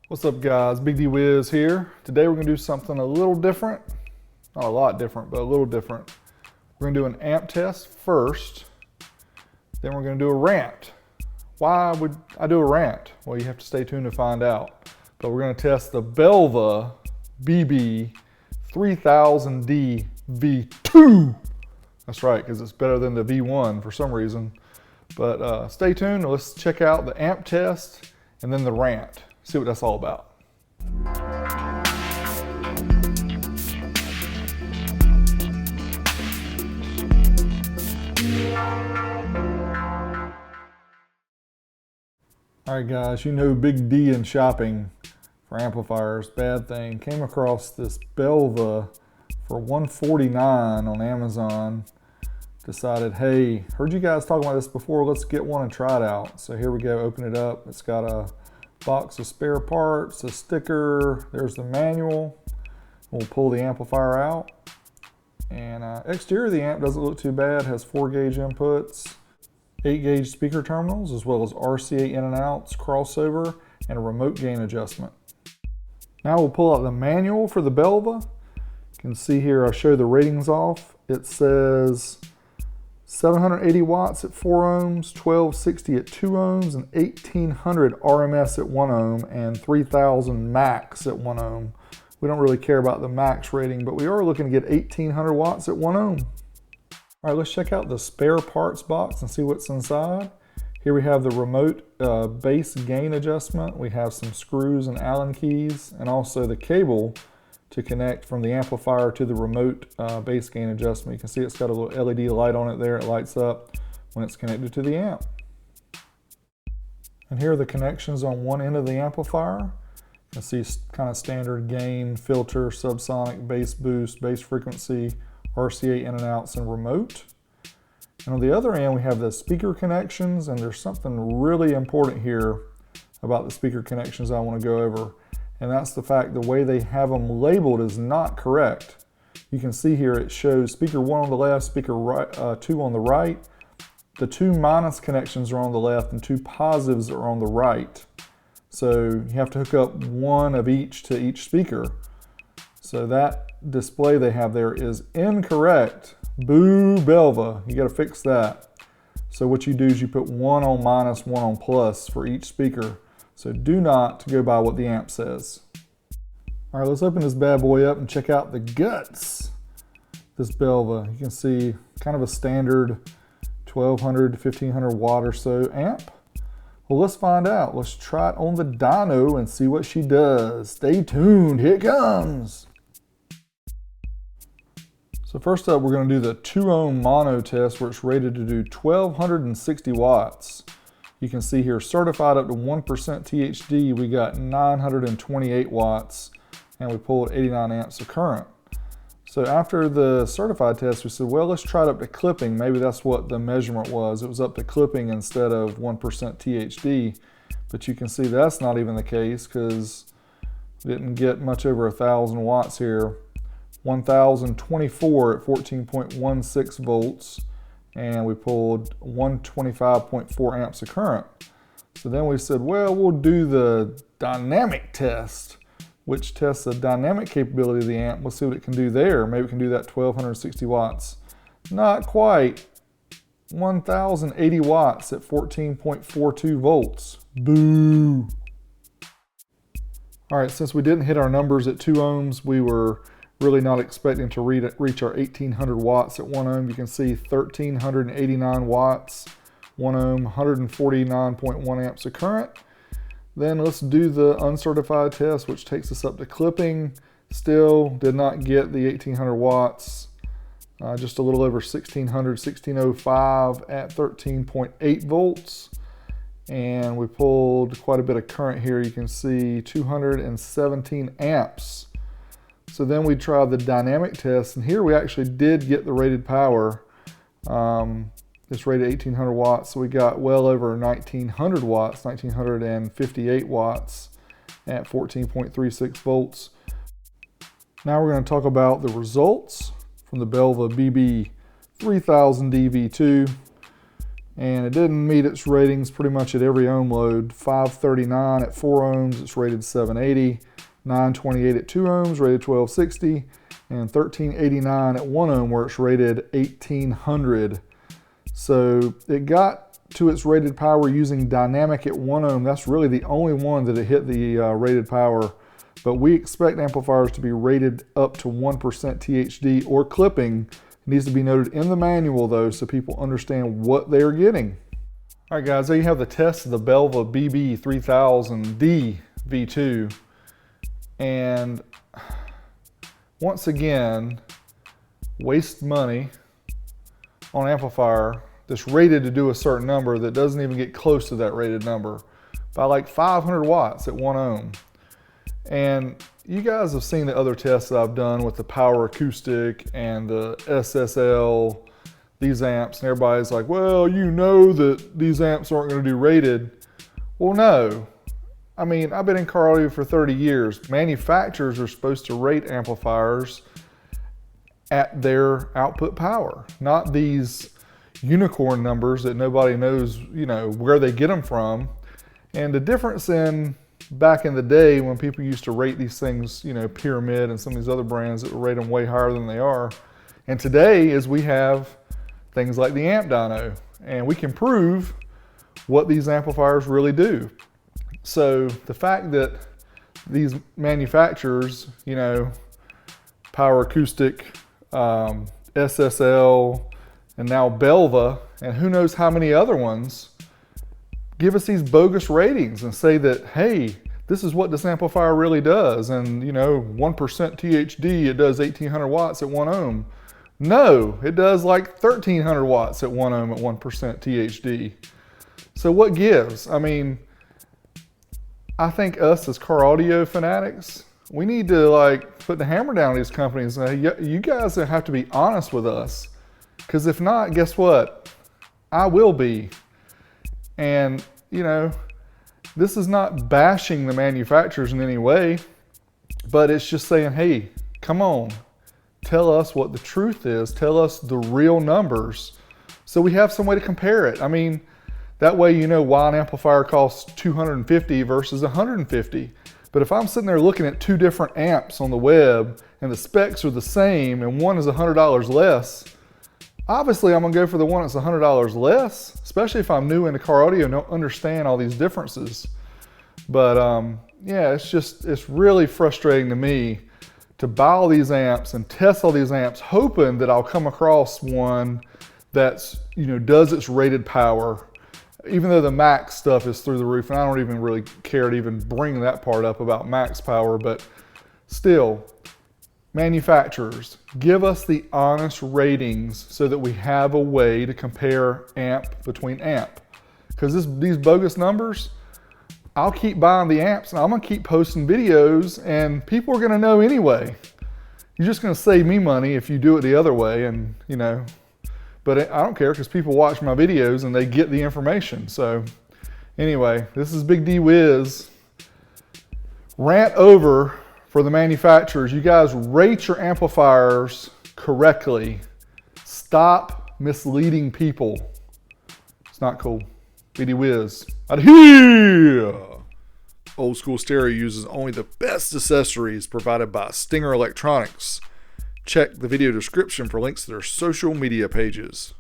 What's up guys, Big D Wiz here. Today we're going to do something a little different. Not a lot different, but a little different. We're going to do an amp test first, then we're going to do a rant. Why would I do a rant? Well, you have to stay tuned to find out. But we're going to test the Belva BB3000Dv2. That's right, because it's better than the V1 for some reason. But stay tuned, let's check out the amp test and then the rant. See what that's all about. All right guys, you know Big D in shopping for amplifiers, bad thing. Came across this Belva for $149 on Amazon. Decided, hey, heard you guys talking about this before, let's get one and try it out. So here we go, open it up. It's got a box of spare parts, a sticker, there's the manual. We'll pull the amplifier out. And exterior of the amp doesn't look too bad, has 4-gauge inputs, 8-gauge speaker terminals, as well as RCA in and outs, crossover, and a remote gain adjustment. Now we'll pull out the manual for the Belva. You can see here, I'll show the ratings off. It says 780 watts at 4 ohms, 1260 at 2 ohms, and 1800 RMS at 1 ohm, and 3000 max at 1 ohm. We don't really care about the max rating, but we are looking to get 1800 watts at 1 ohm. All right, let's check out the spare parts box and see what's inside. Here we have the remote bass gain adjustment. We have some screws and Allen keys, and also the cable to connect from the amplifier to the remote bass gain adjustment. You can see it's got a little LED light on it there. It lights up when it's connected to the amp. And here are the connections on one end of the amplifier. You can see kind of standard gain, filter, subsonic, bass boost, bass frequency, RCA in and outs, and remote. And on the other end, we have the speaker connections, and there's something really important here about the speaker connections I want to go over. And that's the fact the way they have them labeled is not correct. You can see here it shows speaker 1 on the left, speaker 2 on the right. The 2 minus connections are on the left and 2 positives are on the right. So you have to hook up one of each to each speaker. So that display they have there is incorrect. Boo Belva, you got to fix that. So what you do is you put 1 on minus, 1 on plus for each speaker. So do not go by what the amp says. All right, let's open this bad boy up and check out the guts. This Belva, you can see kind of a standard 1200 to 1500 watt or so amp. Well, let's find out. Let's try it on the dyno and see what she does. Stay tuned, here it comes. So first up, we're going to do the 2 ohm mono test where it's rated to do 1260 watts. You can see here, certified up to 1% THD, we got 928 watts, and we pulled 89 amps of current. So after the certified test, we said, well, let's try it up to clipping. Maybe that's what the measurement was. It was up to clipping instead of 1% THD. But you can see that's not even the case because we didn't get much over 1,000 watts here. 1,024 at 14.16 volts. And we pulled 125.4 amps of current. So then we said, well, we'll do the dynamic test, which tests the dynamic capability of the amp. Let's see what it can do there. Maybe we can do that 1260 watts. Not quite. 1,080 watts at 14.42 volts. Boo. All right, since we didn't hit our numbers at 2 ohms, we were really not expecting to reach our 1800 watts at 1 ohm. You can see 1389 watts, 1 ohm, 149.1 amps of current. Then let's do the uncertified test, which takes us up to clipping. Still did not get the 1800 watts, just a little over 1605 at 13.8 volts. And we pulled quite a bit of current here. You can see 217 amps. So then we tried the dynamic test, and here we actually did get the rated power. It's rated 1800 watts, so we got well over 1900 watts, 1958 watts at 14.36 volts. Now we're going to talk about the results from the Belva BB3000Dv2. and it didn't meet its ratings pretty much at every ohm load. 539 at 4 ohms, it's rated 780. 928 at 2 ohms, rated 1260. And 1389 at 1 ohm, where it's rated 1800. So it got to its rated power using dynamic at 1 ohm. That's really the only one that it hit the rated power. But we expect amplifiers to be rated up to 1% THD or clipping. It needs to be noted in the manual though, so people understand what they're getting. All right guys, there you have the test of the Belva BB3000Dv2. And once again, waste money on an amplifier that's rated to do a certain number that doesn't even get close to that rated number by like 500 watts at 1 ohm. And you guys have seen the other tests that I've done with the power acoustic and the SSL, these amps, and everybody's like, well, you know that these amps aren't going to do rated. Well, no. I mean, I've been in car audio for 30 years. Manufacturers are supposed to rate amplifiers at their output power, not these unicorn numbers that nobody knows, you know, where they get them from. And the difference in back in the day when people used to rate these things, you know, Pyramid and some of these other brands that rate them way higher than they are. And today is we have things like the Amp Dyno, and we can prove what these amplifiers really do. So the fact that these manufacturers, you know, Power Acoustic, SSL, and now Belva, and who knows how many other ones, give us these bogus ratings and say that, hey, this is what this amplifier really does. And, you know, 1% THD, it does 1800 watts at 1 ohm. No, it does like 1300 watts at 1 ohm at 1% THD. So what gives? I mean, I think us as car audio fanatics, we need to like put the hammer down on these companies and say, you guys have to be honest with us. Because if not, guess what? I will be. And, you know, this is not bashing the manufacturers in any way, but it's just saying, hey, come on, tell us what the truth is. Tell us the real numbers so we have some way to compare it. I mean, that way you know why an amplifier costs $250 versus $150. But if I'm sitting there looking at two different amps on the web and the specs are the same and one is $100 less, obviously I'm gonna go for the one that's $100 less, especially if I'm new into car audio and don't understand all these differences. But yeah, it's really frustrating to me to buy all these amps and test all these amps hoping that I'll come across one that's, you know, does its rated power, even though the max stuff is through the roof. And I don't even really care to even bring that part up about max power, but still, manufacturers, give us the honest ratings so that we have a way to compare amp between amp. Because these bogus numbers, I'll keep buying the amps and I'm gonna keep posting videos and people are gonna know anyway. You're just gonna save me money if you do it the other way, and you know, but I don't care because people watch my videos and they get the information. So anyway, this is Big D Wiz. Rant over for the manufacturers. You guys rate your amplifiers correctly. Stop misleading people. It's not cool. Big D Wiz. Out of here! Old School Stereo uses only the best accessories provided by Stinger Electronics. Check the video description for links to their social media pages.